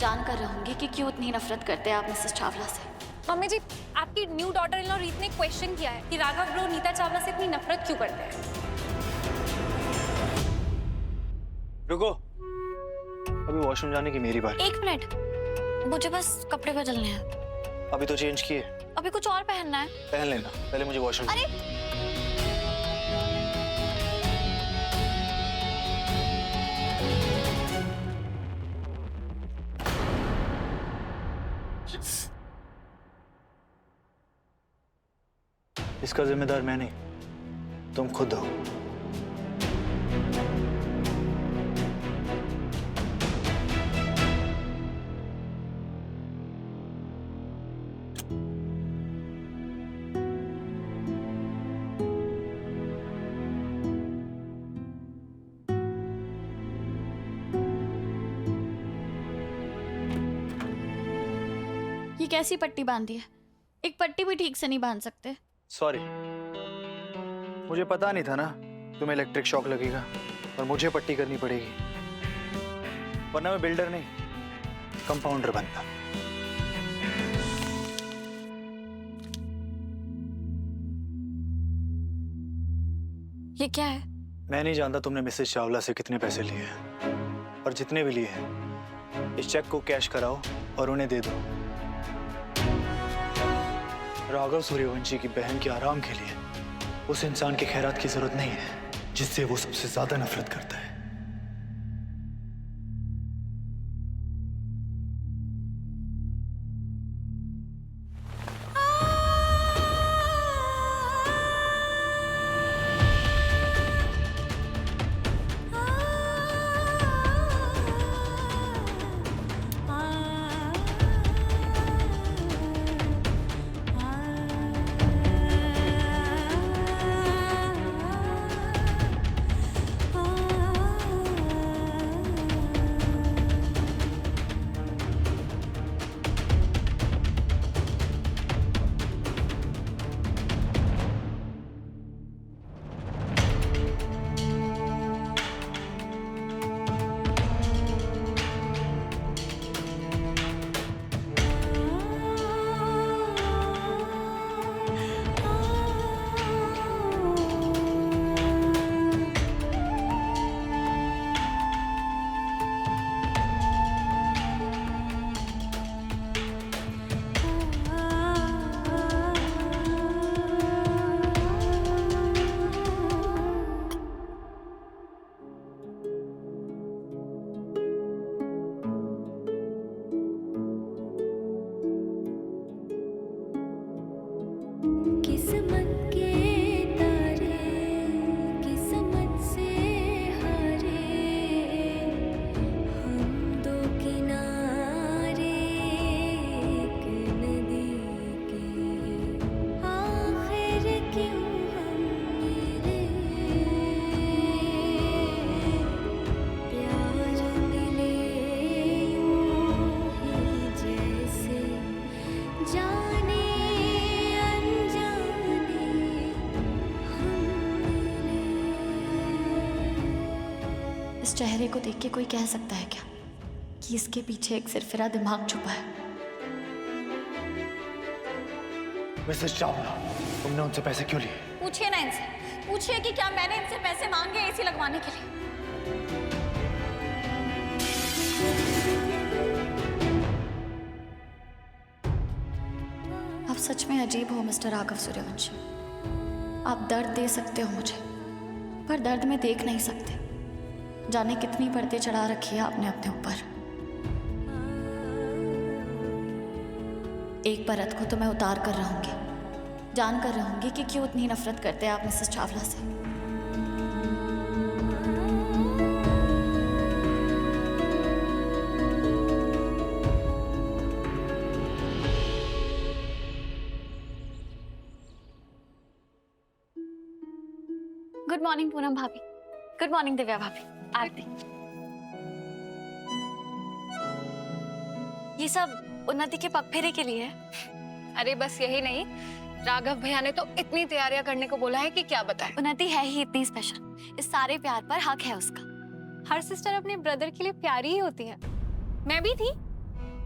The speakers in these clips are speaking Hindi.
जानकर रहूंगी कि क्यों इतनी नफरत करते हैं आप मिसेस चावला से। मम्मी जी, आपकी न्यू डॉटर इन लॉ रीत ने क्वेश्चन किया है कि राघव ब्रो नीता चावला से इतनी नफरत क्यों करते हैं। रुको, अभी वॉशरूम जाने की मेरी बारी। 1 मिनट, मुझे बस कपड़े बदलने हैं। अभी तो चेंज किए, अभी कुछ और पहनना है। पहन लेना, पहले मुझे वॉशरूम। अरे इसका जिम्मेदार मैं नहीं, तुम खुद हो। ये कैसी पट्टी बांधी है? एक पट्टी भी ठीक से नहीं बांध सकते। सॉरी, मुझे पता नहीं था ना तुम्हें इलेक्ट्रिक शॉक लगेगा और मुझे पट्टी करनी पड़ेगी, वरना मैं बिल्डर नहीं कंपाउंडर बनता। ये क्या है? मैं नहीं जानता तुमने मिसेस चावला से कितने पैसे लिए हैं, और जितने भी लिए हैं इस चेक को कैश कराओ और उन्हें दे दो। राघव सूर्यवंशी की बहन के आराम के लिए उस इंसान के खैरात की जरूरत नहीं है जिससे वो सबसे ज्यादा नफरत करता है। इस चेहरे को देख के कोई कह सकता है क्या कि इसके पीछे एक सिरफिरा दिमाग छुपा है? मिसेस चावला, तुमने उनसे पैसे क्यों लिए? पूछिए ना इनसे, पूछिए कि क्या मैंने इनसे पैसे मांगे एसी लगवाने के लिए। आप सच में अजीब हो मिस्टर राघव सूर्यवंशी। आप दर्द दे सकते हो मुझे, पर दर्द में देख नहीं सकते। जाने कितनी पर्दे चढ़ा रखी है आपने अपने ऊपर। एक परत को तो मैं उतार कर रहूंगी, जान कर रहूंगी कि क्यों इतनी नफरत करते हैं आप मिसेस चावला से। गुड मॉर्निंग पूनम भाभी। गुड मॉर्निंग दिव्या भाभी। आरती। ये सब उन्नति के पगफेरे के लिए है। अरे बस यही नहीं, राघव भैया ने तो इतनी तैयारियां करने को बोला है कि क्या बताएं। उन्नति है ही इतनी स्पेशल, इस सारे प्यार पर हक है उसका। हर सिस्टर अपने ब्रदर के लिए प्यारी ही होती है। मैं भी थी,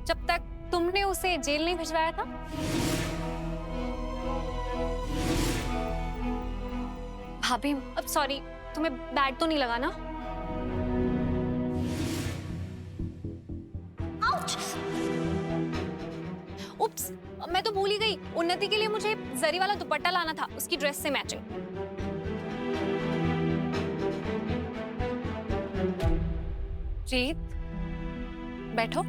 जब तक तुमने उसे जेल नहीं भिजवाया था। भाभी, अब सॉरी, तुम्हें बैड तो नहीं लगा ना? उप्स, मैं तो भूल ही गई, उन्नति के लिए मुझे जरी वाला दुपट्टा लाना था, उसकी ड्रेस से मैचिंग। रीत, बैठो।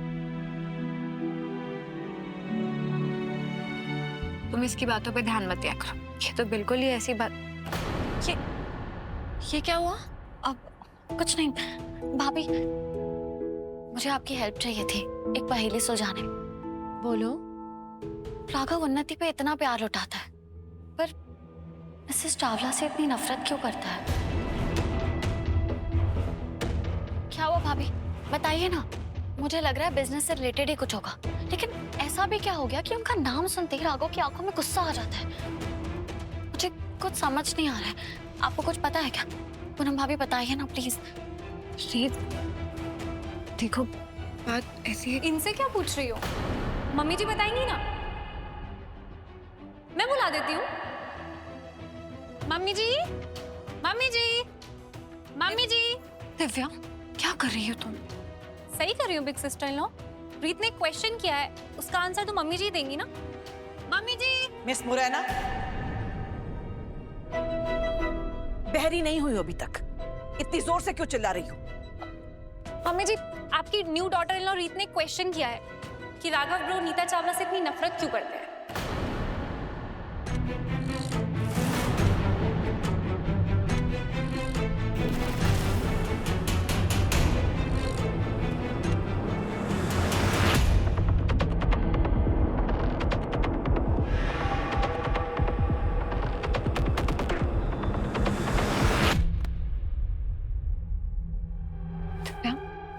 तुम इसकी बातों पे ध्यान मत दिया करो, ये तो बिल्कुल ही ऐसी बात। ये क्या हुआ? अब कुछ नहीं भाभी, मुझे आपकी हेल्प चाहिए थी एक पहेली सुलझाने में। बोलो। राघव उन्नति पे इतना प्यार लुटाता है, पर मिसेस चावला से इतनी नफरत क्यों करता है? क्या हुआ भाभी, बताइए ना। मुझे लग रहा है बिजनेस से रिलेटेड ही कुछ होगा, लेकिन ऐसा भी क्या हो गया कि उनका नाम सुनते ही राघव की आंखों में गुस्सा आ जाता है? मुझे कुछ समझ नहीं आ रहा है। आपको कुछ पता है क्या? पूनम भाभी बताइए ना प्लीज। रीत, देखो बात ऐसी है। इनसे क्या पूछ रही हो? मम्मी जी बताएंगी ना, मैं बुला देती हूँ। मम्मी जी, मम्मी जी, मम्मी जी। दिव्या, क्या कर रही हो तुम? सही कर रही हूँ बिग सिस्टर इन लॉ। रीत ने क्वेश्चन किया है, उसका आंसर तो मम्मी जी देंगी ना। मम्मी जी। मिस मुरैना, बहरी नहीं हुई हो अभी तक, इतनी जोर से क्यों चिल्ला रही हो? मम्मी जी, आपकी न्यू डॉटर इन लॉ रीत ने क्वेश्चन किया है कि राघव ब्रो नीता चावला से इतनी नफरत क्यों करते हैं।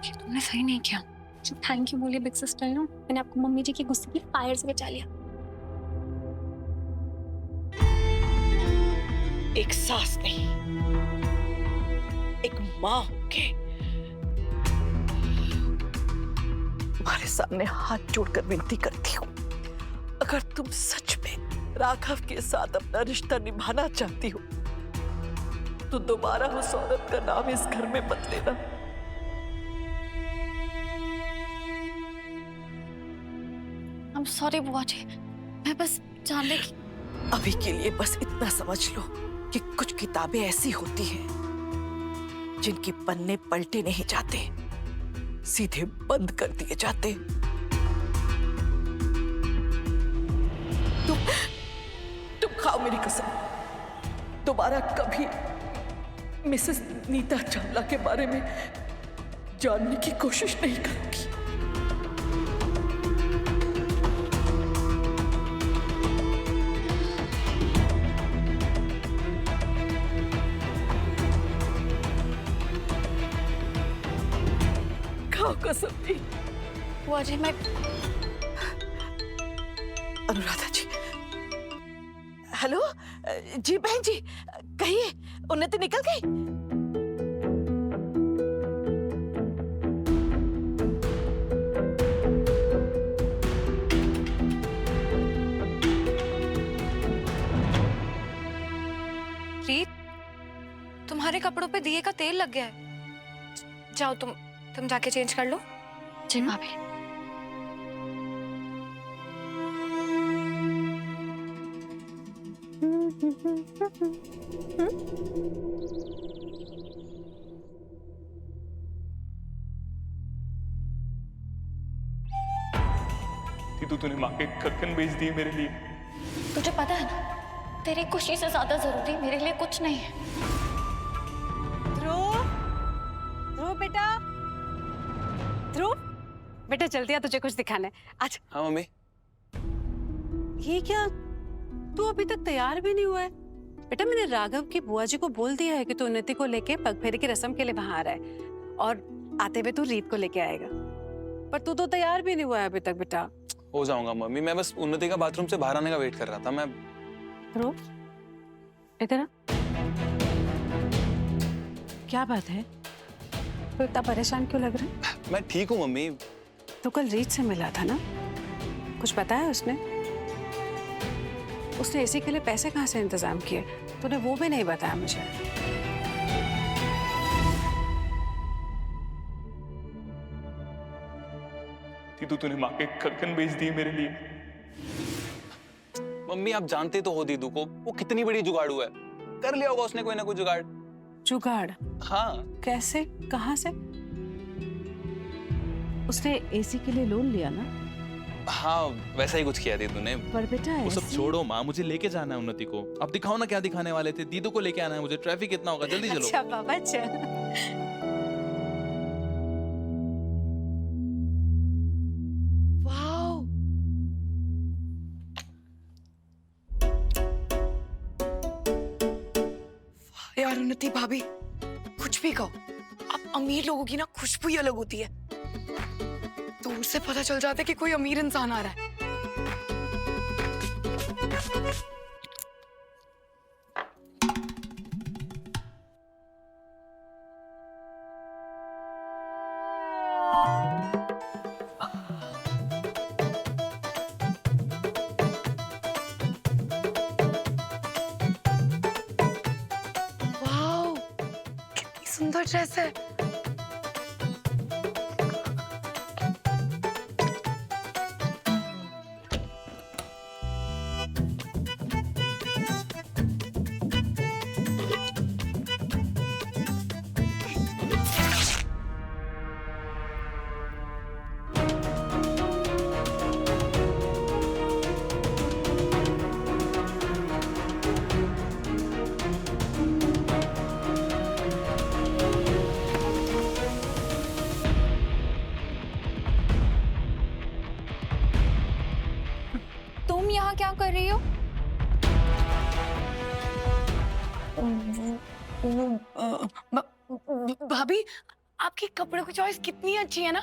ये तुमने सही नहीं किया। थैंक यू बोलिए बिग सिस्टर इन लॉ, मैंने आपको मम्मी जी के गुस्से की फायर से बचा लिया। एक सास नहीं, एक माँ होके तुम्हारे सामने हाथ जोड़कर विनती करती हूँ, अगर तुम सच में राघव के साथ अपना रिश्ता निभाना चाहती हो तो दोबारा उस औरत का नाम इस घर में मत लेना। I'm sorry बुआ जी, मैं बस जानने की। अभी के लिए बस इतना समझ लो कि कुछ किताबें ऐसी होती हैं जिनके पन्ने पलटे नहीं जाते, सीधे बंद कर दिए जाते। तुम खाओ मेरी कसम, दोबारा कभी मिसेस नीता चावला के बारे में जानने की कोशिश नहीं करूंगी। कसम नहीं। बुआ जी, मैं अनुराधा जी, हेलो जी बहन जी, कहिए उन्नति निकल गई? रीत, तुम्हारे कपड़ों पे दिए का तेल लग गया है। जाओ तुम जाके चेंज कर लो। जी भाभी। तूने माँ के ढक्कन बेच दिए मेरे लिए। तुझे पता है ना, तेरी खुशी से ज्यादा जरूरी मेरे लिए कुछ नहीं है। ध्रुव, ध्रुव बेटा, ध्रुव बेटा जल्दी आ, तुझे कुछ दिखाना है आज। हाँ मम्मी। ये क्या, तू अभी तक तैयार भी नहीं हुआ है? बेटा मैंने राघव की बुआ जी को बोल दिया है कि तू उन्नति को लेके पगफेरे की रस्म के लिए वहां आ रहा है, और आते हुए तू रीत को लेके आएगा, पर तू तो तैयार भी नहीं हुआ है अभी तक बेटा। हो जाऊंगा मम्मी, मैं बस उन्नति का बाथरूम से बाहर आने का वेट कर रहा था। मैं ध्रुव इधर आ। क्या बात है, तू इतना परेशान क्यों लग रहा है? मैं ठीक हूँ मम्मी, तो कल रीत से मिला था ना, कुछ बताया उसने? उसने एसी के लिए पैसे कहाँ से इंतजाम किए? तूने वो भी नहीं बताया मुझे। दीदू तूने माँ के कंगन बेच दिए मेरे लिए। मम्मी आप जानते तो हो दीदू को, वो कितनी बड़ी जुगाड़ू है। कर लिया होगा उसने कोई ना कोई जुगाड़। जुगाड़? हाँ। कैसे? कहाँ से? उसने एसी के लिए लोन लिया ना? हाँ वैसा ही कुछ किया दीदू ने। पर बेटा वो सब ऐसे- छोड़ो माँ, मुझे लेके जाना है उन्नति को। अब दिखाओ ना क्या दिखाने वाले थे। दीदू को लेके आना है मुझे, ट्रैफिक कितना होगा, जल्दी चलो। अच्छा बाबा चल। वाओ, यार उन्नति भाभी, कुछ भी कहो, अब अमीर लोगों की ना खुशबू ही अलग होती है। दूर से पता चल जाता है कि कोई अमीर इंसान आ रहा है। वाओ, कितनी सुंदर ड्रेस है। तुम यहाँ क्या कर रही हो? भाभी, आपके कपड़ों की चॉइस कितनी अच्छी है ना।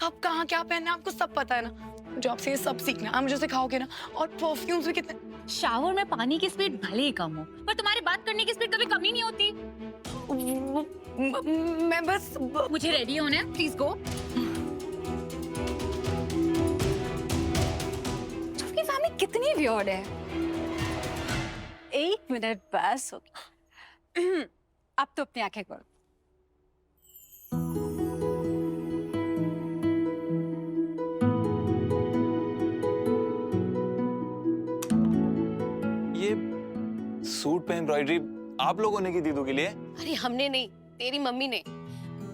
कब कहाँ क्या पहनना है आपको सब पता है ना। जो आपसे ये सब सीखना है, आप मुझे सिखाओगे ना। और परफ्यूम्स भी कितने। शावर में पानी की स्पीड भले ही कम हो, पर तुम्हारी बात करने की स्पीड कभी कम ही नहीं होती। मैं बस मुझे रेडी होना है, प्लीज गो। आपकी फैमिली कितनी वियर्ड है। 1 मिनट बस हो गया। अब तो अपनी आंखें खोल। ये सूट पे एम्ब्रॉयडरी आप लोगों ने की दीदू के लिए? अरे हमने नहीं, तेरी मम्मी ने।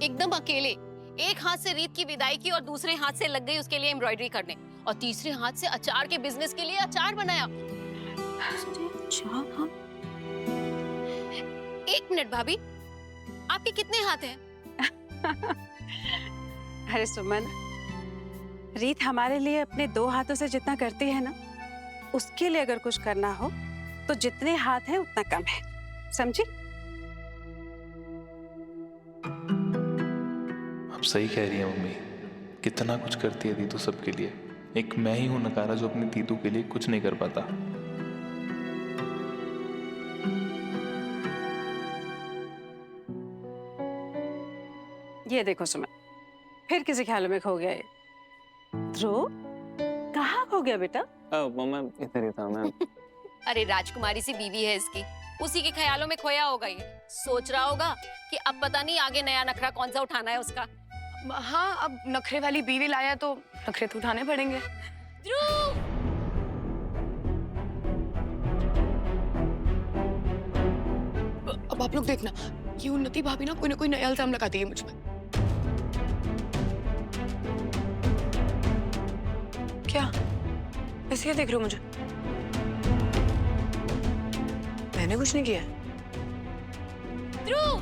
एकदम अकेले, एक हाथ से रीत की विदाई की और दूसरे हाथ से लग गई उसके लिए एम्ब्रॉयडरी करने, और तीसरे हाथ से अचार के बिजनेस के लिए अचार बनाया। एक मिनट भाभी, आपके कितने हाथ हैं? अरे सुमन, रीत हमारे लिए अपने 2 हाथों से जितना करती है ना, उसके लिए अगर कुछ करना हो तो जितने हाथ हैं उतना कम है, समझी? अब सही कह रही है मम्मी, कितना कुछ करती है दीदू सबके लिए। एक मैं ही हूं नकारा जो अपनी दीदू के लिए कुछ नहीं कर पाता। ये देखो सुमन, फिर किसी ख्यालों में खो गया ये। ध्रुव, कहाँ खो गया बेटा? मम्मा इधर ही था मैं। अरे राजकुमारी सी बीवी है इसकी, उसी के ख्यालों में खोया होगा ये। सोच रहा होगा कि अब पता नहीं आगे नया नखरा कौन सा उठाना है उसका। हाँ, अब नखरे वाली बीवी लाया तो नखरे तो उठाने पड़ेंगे। ध्रुव! अब आप लोग देखना, ये उन्नति भाभी ना कोई नया इल्जाम लगाती है मुझ पे। क्या ऐसे क्या देख रहे हो मुझे? मैंने कुछ नहीं किया। ध्रुव!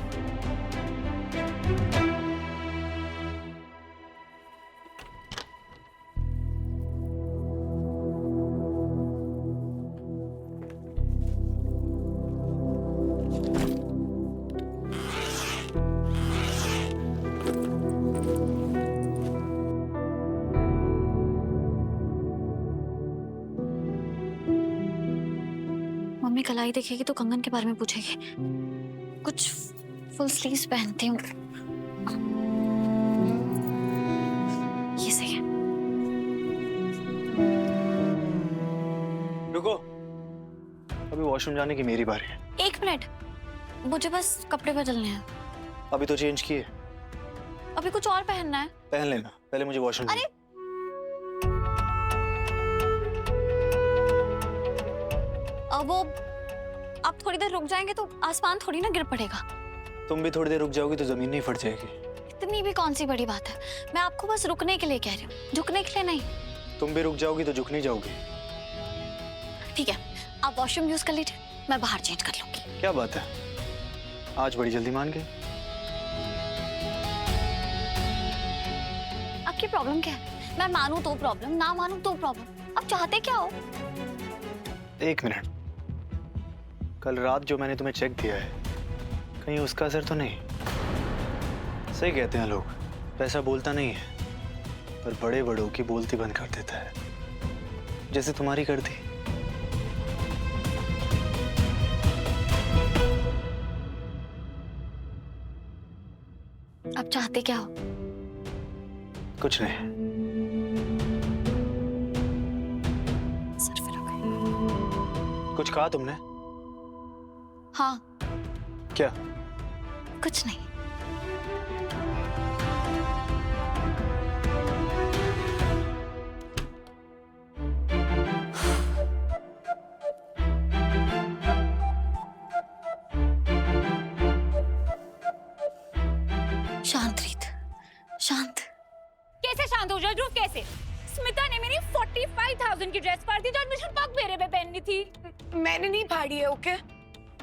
मम्मी कलाई देखेगी तो कंगन के बारे में पूछेगी। कुछ फुल स्लीव्स पहनती हूँ। ये सही है। वॉशरूम जाने की मेरी बारी है। 1 मिनट, मुझे बस कपड़े बदलने हैं। अभी तो चेंज किए, अभी कुछ और पहनना है। पहन लेना, पहले मुझे वॉशरूम अरे! अब वो आप थोड़ी देर रुक जाएंगे तो आसमान थोड़ी ना गिर पड़ेगा। तुम भी थोड़ी देर रुक जाओगी तो जमीन नहीं फट जाएगी। इतनी भी कौन सी बड़ी बात है, मैं आपको बस रुकने के लिए कह रही हूँ, झुकने के लिए नहीं। तुम भी रुक जाओगी तो झुक नहीं जाओगी। ठीक है, आप वॉशरूम यूज कर लीजिए, मैं बाहर चेंज कर लूंगी। क्या बात है, आज बड़ी जल्दी मान गए। आपकी प्रॉब्लम क्या है? मैं मानूं तो प्रॉब्लम, ना मानूं तो प्रॉब्लम। आप चाहते क्या हो? 1 मिनट, कल रात जो मैंने तुम्हें चेक दिया है, कहीं उसका असर तो नहीं? सही कहते हैं लोग, पैसा बोलता नहीं है पर बड़े बड़ों की बोलती बंद कर देता है, जैसे तुम्हारी कर दी। आप चाहते क्या हो? कुछ नहीं। सिर्फ रुको। कुछ कहा तुमने? हाँ, क्या? कुछ नहीं। शांत रीत, शांत। कैसे शांत हो जाए ध्रुव, कैसे? स्मिता ने मेरी 45,000 की ड्रेस फाड़ दी जो मुझे पग फेरे पे पहननी थी। मैंने नहीं फाड़ी है, ओके?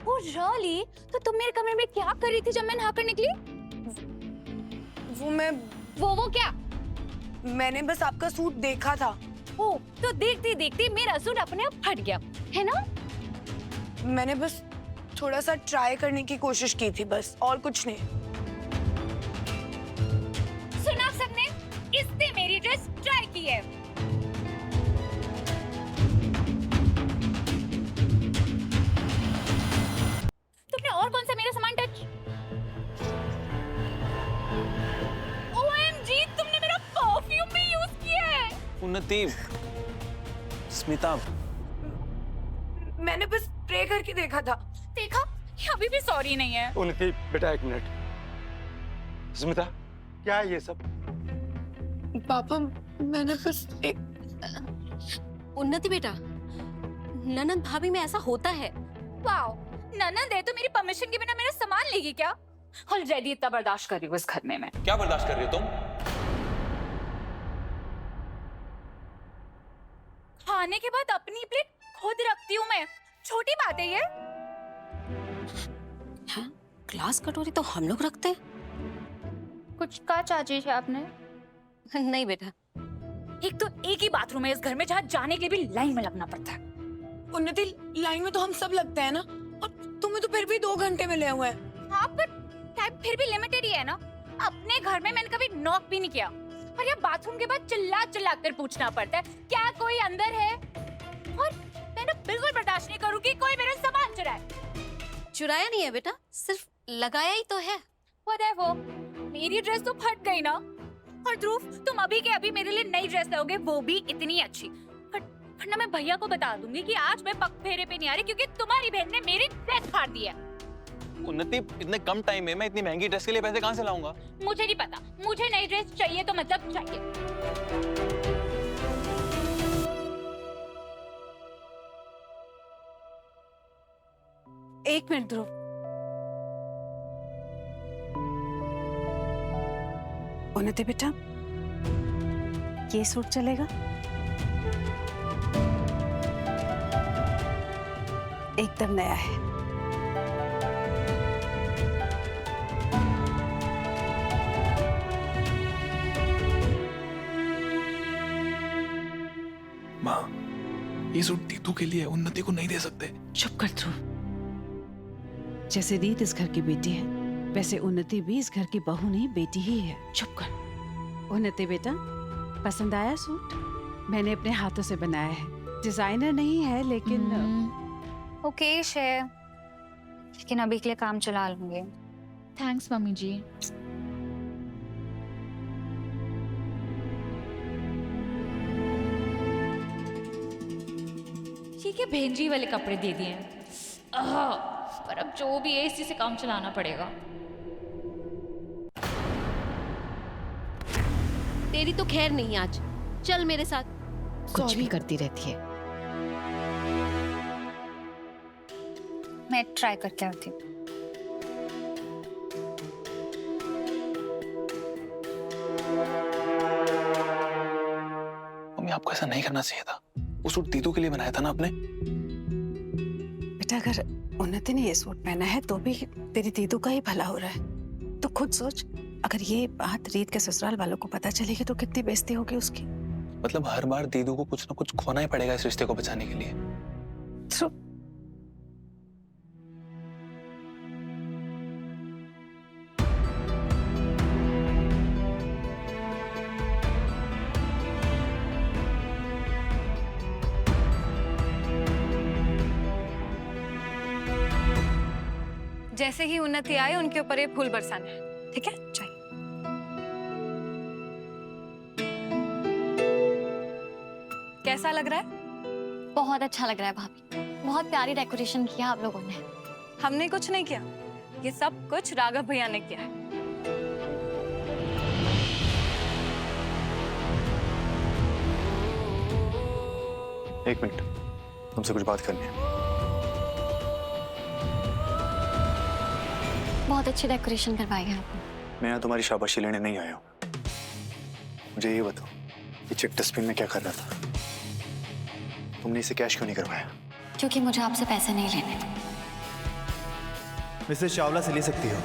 Oh really? तो तुम मेरे कमरे में क्या कर रही थी जब मैं नहाकर निकली? वो क्या? मैंने बस आपका सूट देखा था। ओ, तो देखते देखते मेरा सूट अपने आप फट गया, है ना? मैंने बस थोड़ा सा ट्राई करने की कोशिश की थी, बस, और कुछ नहीं। सुना सबने? इसने मेरी ड्रेस ट्राई की है। तुमने और कौन सा मेरा सामान टच? OMG, तुमने मेरा परफ्यूम भी यूज किया है। उन्नति, स्मिता, मैंने बस स्प्रे करके देखा था। देखा, ये अभी भी सॉरी नहीं है। उन्नति बेटा, 1 मिनट। स्मिता, क्या है ये सब? पापा, मैंने बस उन्नति बेटा, ननद भाभी में ऐसा होता है। वाओ, ननद है तो मेरी परमिशन के बिना मेरा सामान लेगी क्या? ऑलरेडी इतना बर्दाश्त कर रही हूँ इस घर में मैं। क्या बर्दाश्त कर रही हो तुम? खाने के बाद अपनी प्लेट खुद रखती हूँ मैं, छोटी बात है ये। हाँ, ग्लास कटोरी तो हम लोग रखते हैं। कुछ कहा चाची जी आपने? नहीं बेटा, एक तो एक ही बाथरूम है इस घर में जहाँ जाने के लिए भी लाइन में लगना पड़ता है। उन्नति, लाइन में तो हम सब लगते हैं ना, और तुम्हें तो फिर भी 2 घंटे मिले हुए हैं। हाँ, पर टाइम फिर भी लिमिटेड ही है ना। अपने घर में मैंने कभी नॉक भी नहीं किया, और यहाँ बाथरूम के बाद चिल्ला चिल्ला कर पूछना पड़ता है क्या कोई अंदर है। और मैं ना बिल्कुल बर्दाश्त नहीं करूँगी कोई मेरा सामान चुराए। चुराया नहीं है बेटा, सिर्फ लगाया ही तो है। वो मेरी ड्रेस तो फट गई ना। और ध्रुव, तुम अभी के अभी मेरे लिए नई ड्रेस लाओगे, वो भी इतनी अच्छी। वरना मैं भैया को बता दूंगी कि आज मैं पग फेरे पे नहीं आ रही क्योंकि तुम्हारी बहन ने मेरी ड्रेस फाड़ दी है। उन्नति, इतने कम टाइम में मैं इतनी महंगी ड्रेस के लिए पैसे कहाँ से लाऊंगा? मुझे नहीं पता, मुझे नई ड्रेस चाहिए तो मतलब चाहिए। 1 मिनट ध्रुव। उन्नति बेटा, ये सूट चलेगा? एकदम नया है। माँ, ये सूट दीदू के लिए, उन्नति को नहीं दे सकते। चुप कर ध्रुव। जैसे रीत इस घर की बेटी है, वैसे उन्नति भी इस घर की बहू नहीं, बेटी ही है। चुप कर। उन्नति बेटा, पसंद आया सूट? मैंने अपने हाथों से बनाया है, डिजाइनर नहीं है लेकिन ओकेश है, लेकिन अभी के लिए काम चला लूंगी। थैंक्स मम्मी जी। ठीक है, भेंजी वाले कपड़े दे दिए हैं। पर अब जो भी है इसी से काम चलाना पड़ेगा। तेरी तो खैर नहीं आज, चल मेरे साथ। कुछ भी करती रहती है। मैं ट्राई करके आती हूँ। मम्मी आपको ऐसा नहीं करना चाहिए था। वो सूट दीदू के लिए बनाया था ना आपने। बेटा अगर उन्नति ने ये सूट पहना है तो भी तेरी दीदू का ही भला हो रहा है। तो खुद सोच, अगर ये बात रीत के ससुराल वालों को पता चलेगी तो कितनी बेइज्जती होगी उसकी। मतलब हर बार दीदू को कुछ ना कुछ खोना ही पड़ेगा इस रिश्ते को बचाने के लिए। तो जैसे ही उन्नति आए उनके ऊपर ये फूल बरसाना है, ठीक है? चाहिए। कैसा लग रहा है? बहुत अच्छा लग रहा है भाभी, बहुत प्यारी डेकोरेशन किया आप लोगों ने। हमने कुछ नहीं किया, ये सब कुछ राघव भैया ने किया है। एक मिनट, तुमसे कुछ बात करनी है। बहुत अच्छी डेकोरेशन करवाई है आपने। मैं यहाँ तुम्हारी शाबाशी लेने नहीं आया हूँ। मुझे ये बताओ, ये चिट डस्टबिन में क्या कर रहा था? तुमने इसे कैश क्यों नहीं करवाया? क्योंकि मुझे आपसे पैसे नहीं लेने। मिसेस चावला से ले सकती हो।